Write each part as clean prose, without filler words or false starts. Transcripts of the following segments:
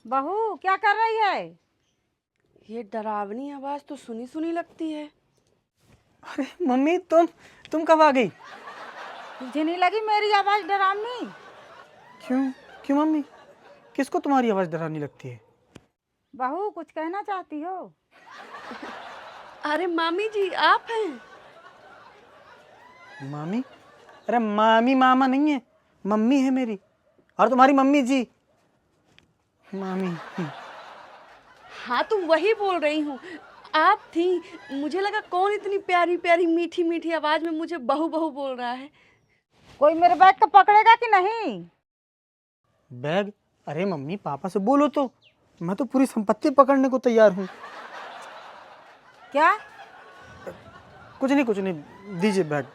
बहू क्या कर रही है? ये डरावनी आवाज तो सुनी सुनी लगती है। अरे मम्मी तुम कब आ गई? तुझे नहीं लगी मेरी आवाज डरावनी? क्यों क्यों मम्मी, किसको तुम्हारी आवाज़ डरावनी लगती है? बहू कुछ कहना चाहती हो? अरे मामी जी आप हैं? मामी? अरे मामी मामा नहीं है, मम्मी है मेरी। और तुम्हारी मम्मी जी मामी। हाँ तो वही बोल रही हूँ, आप थी। मुझे लगा कौन इतनी प्यारी प्यारी मीठी मीठी आवाज में मुझे बहू बहू बोल रहा है। कोई मेरे बैग को पकड़ेगा कि नहीं? बैग? अरे मम्मी पापा से बोलो तो, मैं तो पूरी संपत्ति पकड़ने को तैयार हूँ। क्या? कुछ नहीं, दीजिए बैग,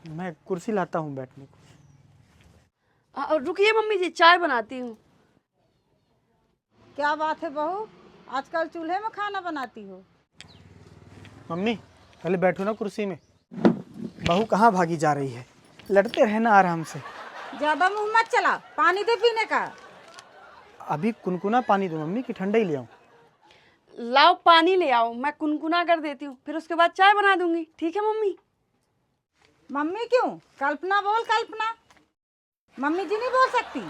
मैं कुर्सी लाता हूँ बैठने को। रुकिए मम्मी जी, चाय बनाती हूँ। क्या बात है बहू, आजकल चूल्हे में खाना बनाती हो? मम्मी पहले बैठो ना कुर्सी में। बहू कहाँ भागी जा रही है, लड़ते रहना आराम से। ज्यादा मुंह मत चला, पानी दे पीने का। अभी कुनकुना पानी दो मम्मी कि ठंडा ही ले आऊं? लाओ पानी ले आओ, मैं कुनकुना कर देती हूँ, फिर उसके बाद चाय बना दूंगी। ठीक है मम्मी? मम्मी क्यों? कल्पना बोल कल्पना, मम्मी जी नहीं बोल सकती?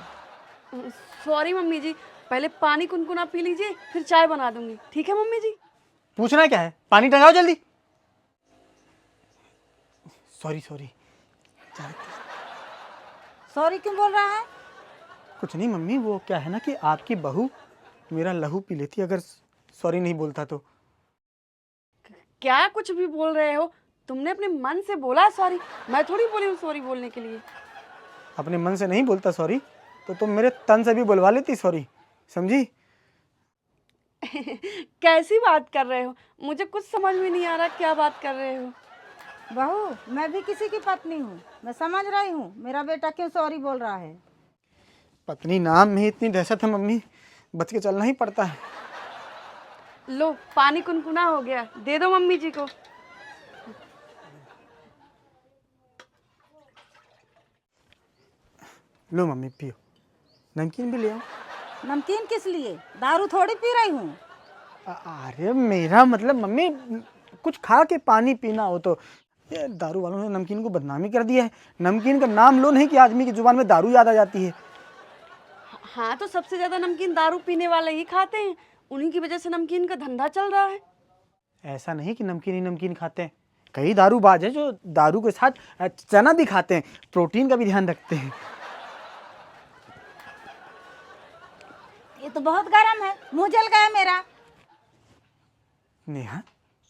सॉरी मम्मी जी, पहले पानी कुनकुना पी लीजिए, फिर चाय बना दूंगी। ठीक है मम्मी जी? पूछना क्या है, पानी टंगाओ जल्दी। सॉरी। सॉरी क्यों बोल रहा है? कुछ नहीं मम्मी, वो क्या है ना कि आपकी बहू मेरा लहू पी लेती अगर सॉरी नहीं बोलता तो। क्या कुछ भी बोल रहे हो? तुमने अपने मन से बोला सॉरी, मैं थोड़ी बोली हूँ सॉरी बोलने के लिए। अपने मन से नहीं बोलता सॉरी तो तुम मेरे तन से भी बुलवा लेती सॉरी, समझी? कैसी बात कर रहे हो? मुझे कुछ समझ में नहीं आ रहा क्या बात कर रहे हो। बहू मैं भी किसी की पत्नी हूँ, मैं समझ रही हूँ मेरा बेटा क्यों सॉरी बोल रहा है। पत्नी नाम में ही इतनी दहशत है मम्मी, बच के चलना ही पड़ता है। लो पानी कुनकुना हो गया, दे दो मम्मी जी को। लो मम्मी पियो, नमकीन भी ले आओ। नमकीन किस लिए? दारू थोड़ी पी रही हूँ। अरे मेरा मतलब मम्मी कुछ खा के पानी पीना हो तो। ये दारू वालों ने नमकीन को बदनामी कर दिया है। नमकीन का नाम लो नहीं कि आदमी की जुबान में दारू याद आ जाती है। हाँ तो सबसे ज्यादा नमकीन दारू पीने वाले ही खाते हैं, उन्हीं की वजह से नमकीन का धंधा चल रहा है। ऐसा नहीं कि नमकीन ही नमकीन खाते हैं, कई दारूबाज हैं जो दारू के साथ चना भी खाते हैं, प्रोटीन का भी ध्यान रखते हैं। ये तो बहुत गर्म है, मुंह जल गया मेरा। नेहा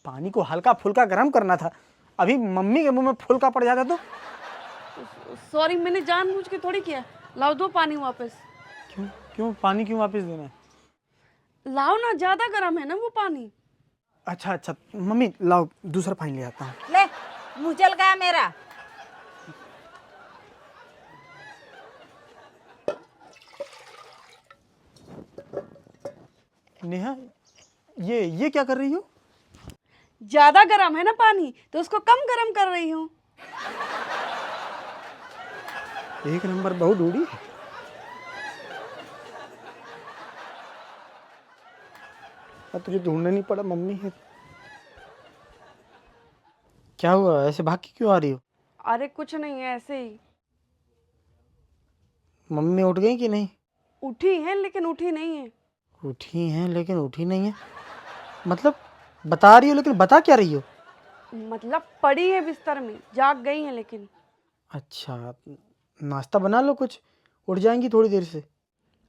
पानी को हल्का फुल्का गर्म करना था, अभी मम्मी के मुंह में फुल्का पड़ जाता तो। सॉरी, मैंने जानबूझ के थोड़ी किया। लाओ दो पानी वापस। क्यों पानी क्यों वापस देना है? लाओ ना, ज्यादा गर्म है ना वो पानी। अच्छा मम्मी लाओ, दूसरा पानी ले आता हूँ। ले, मुंह जल गया मेरा। नेहा ये क्या कर रही हो? ज्यादा गर्म है ना पानी, तो उसको कम गर्म कर रही हूँ। एक नंबर बहू ढूंढी है। अब तुझे ढूंढना नहीं पड़ा, मम्मी है। क्या हुआ, ऐसे भाग के क्यों आ रही हो? अरे कुछ नहीं है, ऐसे ही। मम्मी उठ गई कि नहीं? उठी है लेकिन उठी नहीं है। उठी हैं लेकिन उठी नहीं है मतलब? बता रही हो लेकिन बता क्या रही हो? मतलब पड़ी है बिस्तर में, जाग गई है लेकिन। अच्छा, नाश्ता बना लो कुछ, उठ जाएंगी थोड़ी देर से।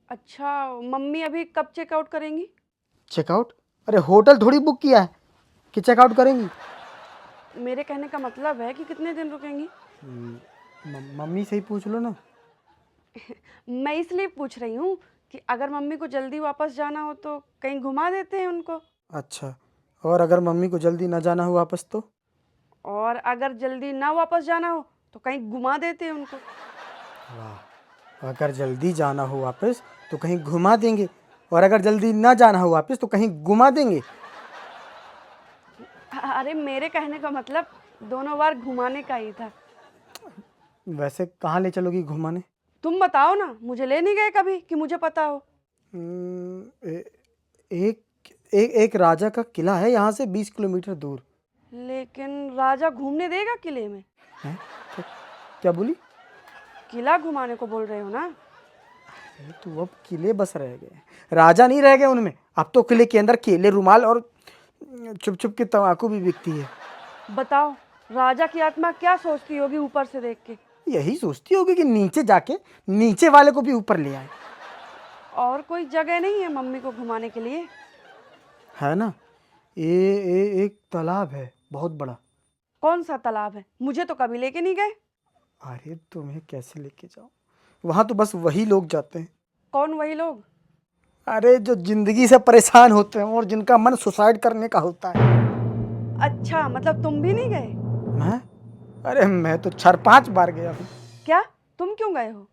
अच्छा, मम्मी अभी कब चेकआउट करेंगी? चेकआउट? अरे होटल थोड़ी बुक किया है कि चेकआउट करेंगी। मेरे कहने का मतलब है कि कितने दिन रुकेंगी? मम्मी से ही पूछ लो ना। मैं इसलिए पूछ रही हूँ कि अगर मम्मी को जल्दी वापस जाना हो तो कहीं घुमा देते हैं उनको। अच्छा, और अगर मम्मी को जल्दी ना जाना हो वापस तो? और अगर जल्दी ना वापस जाना हो तो कहीं घुमा देते हैं उनको। वाह, अगर जल्दी जाना हो वापस तो कहीं घुमा देंगे, और अगर जल्दी ना जाना हो वापस तो कहीं घुमा देंगे। अरे मेरे कहने का मतलब दोनों बार घुमाने का ही था। वैसे कहाँ ले चलोगी घुमाने? तुम बताओ ना, मुझे ले नहीं गए कभी कि मुझे पता हो। ए, एक एक राजा का किला है यहाँ से 20 किलोमीटर दूर। लेकिन राजा घूमने देगा किले में? हैं? क्या बोली? किला घुमाने को बोल रहे हो ना? अरे तो अब किले बस रह गए, राजा नहीं रह गए उनमें। अब तो किले के अंदर केले, रुमाल और छुप छुप के तंबाकू भी बिकती है। बताओ, राजा की आत्मा क्या सोचती होगी ऊपर से देख के? यही सोचती होगी कि नीचे जाके नीचे वाले को भी ऊपर ले आए। और कोई जगह नहीं है मम्मी को घुमाने के लिए? है ना, ये एक तालाब है बहुत बड़ा। कौन सा तालाब है? मुझे तो कभी लेके नहीं गए। अरे तुम्हें कैसे लेके जाऊं, वहां तो बस वही लोग जाते हैं। कौन वही लोग? अरे जो जिंदगी से परेशान होते हैं और जिनका मन सुसाइड करने का होता है। अच्छा, मतलब तुम भी नहीं गए? मैं? अरे मैं तो 4-5 बार गया हूँ। क्या? तुम क्यों गए हो?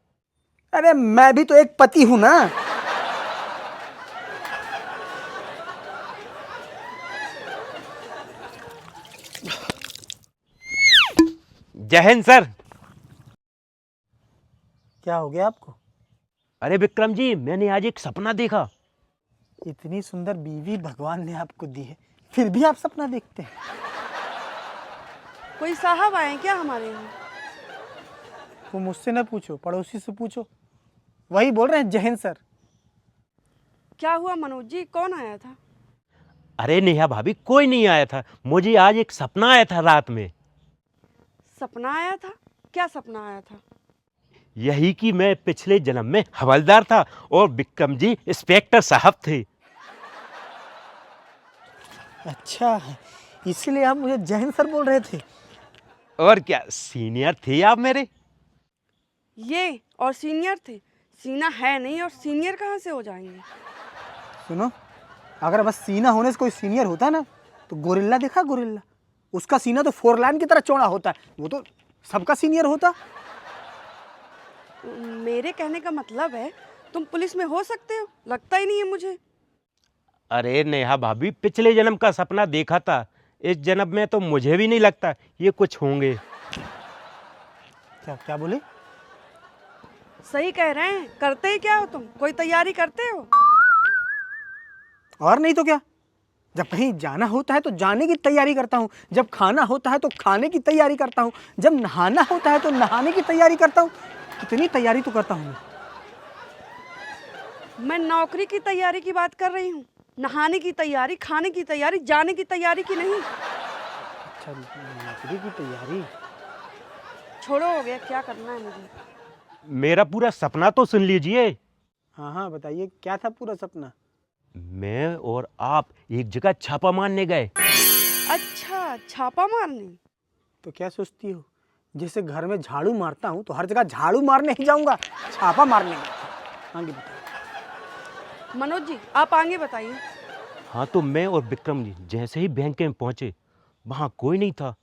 अरे मैं भी तो एक पति हूं ना। जय हिंद सर। क्या हो गया आपको? अरे विक्रम जी, मैंने आज एक सपना देखा। इतनी सुंदर बीवी भगवान ने आपको दी है, फिर भी आप सपना देखते हैं? कोई साहब आए हैं क्या हमारे यहाँ? वो मुझसे ना पूछो, पड़ोसी से पूछो, वही बोल रहे हैं जय हिंद सर। क्या हुआ मनोज जी, कौन आया था? अरे नेहा भाभी, कोई नहीं आया था। मुझे आज एक सपना आया था रात में। सपना आया था? क्या सपना आया था? यही कि मैं पिछले जन्म में हवलदार था और विक्रम जी इंस्पेक्टर साहब थे। अच्छा, इसीलिए आप मुझे जय हिंद सर बोल रहे थे? और क्या, सीनियर थे आप मेरे। ये और सीनियर थे? सीना है नहीं और सीनियर कहाँ से हो जाएंगे? सुनो, अगर बस सीना होने से कोई सीनियर होता ना, तो गोरिल्ला देखा, गोरिल्ला, उसका सीना तो 4 लाइन की तरह चौड़ा होता है, वो तो सबका सीनियर होता। मेरे कहने का मतलब है तुम पुलिस में हो सकते हो, लगता ही नहीं है मुझे। अरे नेहा भाभी, पिछले जन्म का सपना देखा था, इस जन्म में तो मुझे भी नहीं लगता ये कुछ होंगे। क्या क्या बोले? सही कह रहे हैं। करते ही क्या हो तुम? कोई तैयारी करते हो? और नहीं तो क्या, जब कहीं जाना होता है तो जाने की तैयारी करता हूँ, जब खाना होता है तो खाने की तैयारी करता हूँ, जब नहाना होता है तो नहाने की तैयारी करता हूँ। कितनी तैयारी तो करता हूँ मैं नौकरी की तैयारी की बात कर रही हूँ। नहाने की तैयारी, खाने की तैयारी, जाने की तैयारी की नहीं। अच्छा, नौकरी की तैयारी। छोड़ो, हो गया, क्या करना है मुझे। मेरा पूरा सपना तो सुन लीजिए। हाँ हाँ बताइए, क्या था पूरा सपना? मैं और आप एक जगह छापा मारने गए। अच्छा, छापा मारने? तो क्या सोचती हो, जैसे घर में झाड़ू मारता हूँ तो हर जगह झाड़ू मारने ही जाऊंगा, छापा मारने गया था। आगे बताओ। मनोज जी, आप आगे बताइए। हाँ, तो मैं और विक्रम जी जैसे ही बैंक में पहुंचे, वहाँ कोई नहीं था।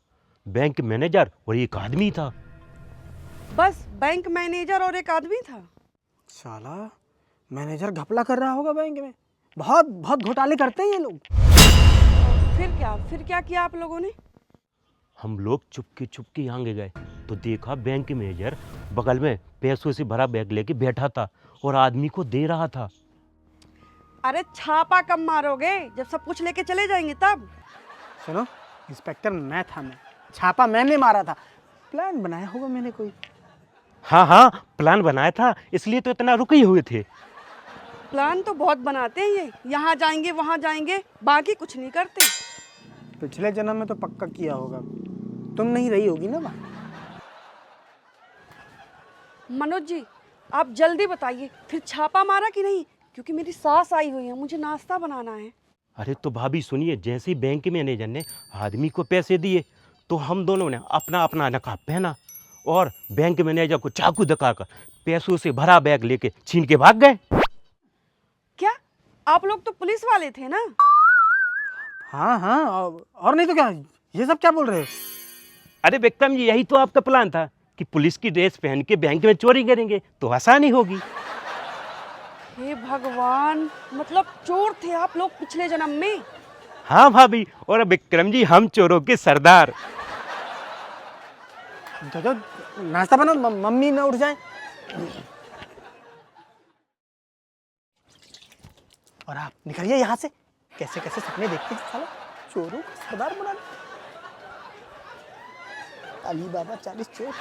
बैंक मैनेजर और एक आदमी था। बस बैंक मैनेजर और एक आदमी था? साला मैनेजर घपला कर रहा होगा बैंक में, बहुत बहुत घोटाले करते हैं ये लोग। फिर क्या किया आप लोगों ने? हम लोग चुपके आगे गए तो देखा बैंक मैनेजर बगल में पैसों से भरा बैग लेके बैठा था और आदमी को दे रहा था। अरे छापा कब मारोगे, जब सब कुछ लेके चले जाएंगे तब। सुनो, इंस्पेक्टर मैं था, मैं छापा मैंने मारा था, प्लान बनाया होगा मैंने कोई। हाँ, प्लान बनाया था, इसलिए तो इतना रुके ही हुए थे। प्लान तो बहुत बनाते हैं ये, यहाँ जाएंगे वहाँ जाएंगे, बाकी कुछ नहीं करते। पिछले जन्म में तो पक्का किया होगा, तुम नहीं रही होगी ना वहाँ। मनोज जी, आप जल्दी बताइए, फिर छापा मारा कि नहीं? क्योंकि मेरी सास आई हुई है, मुझे नाश्ता बनाना है। अरे तो भाभी सुनिए, जैसे ही बैंक मैनेजर ने आदमी को पैसे दिए तो हम दोनों ने अपना अपना नकाब पहना और बैंक मैनेजर को चाकू दिखाकर पैसों से भरा बैग लेके छीन के भाग गए। क्या आप लोग तो पुलिस वाले थे ना? हाँ हाँ, और नहीं तो क्या, ये सब क्या बोल रहे हो? अरे विक्रम जी, यही तो आपका प्लान था कि पुलिस की ड्रेस पहन के बैंक में चोरी करेंगे तो आसानी होगी। हे भगवान, मतलब चोर थे आप लोग पिछले जन्म में? हाँ भाभी, और विक्रम जी हम चोरों के सरदार। जो नाश्ता बनाओ, मम्मी ना उठ जाए। और आप निकलिए यहाँ से। कैसे कैसे सपने देखते हैं साला, चोरों को सरदार बना। अली बाबा 40 चोर।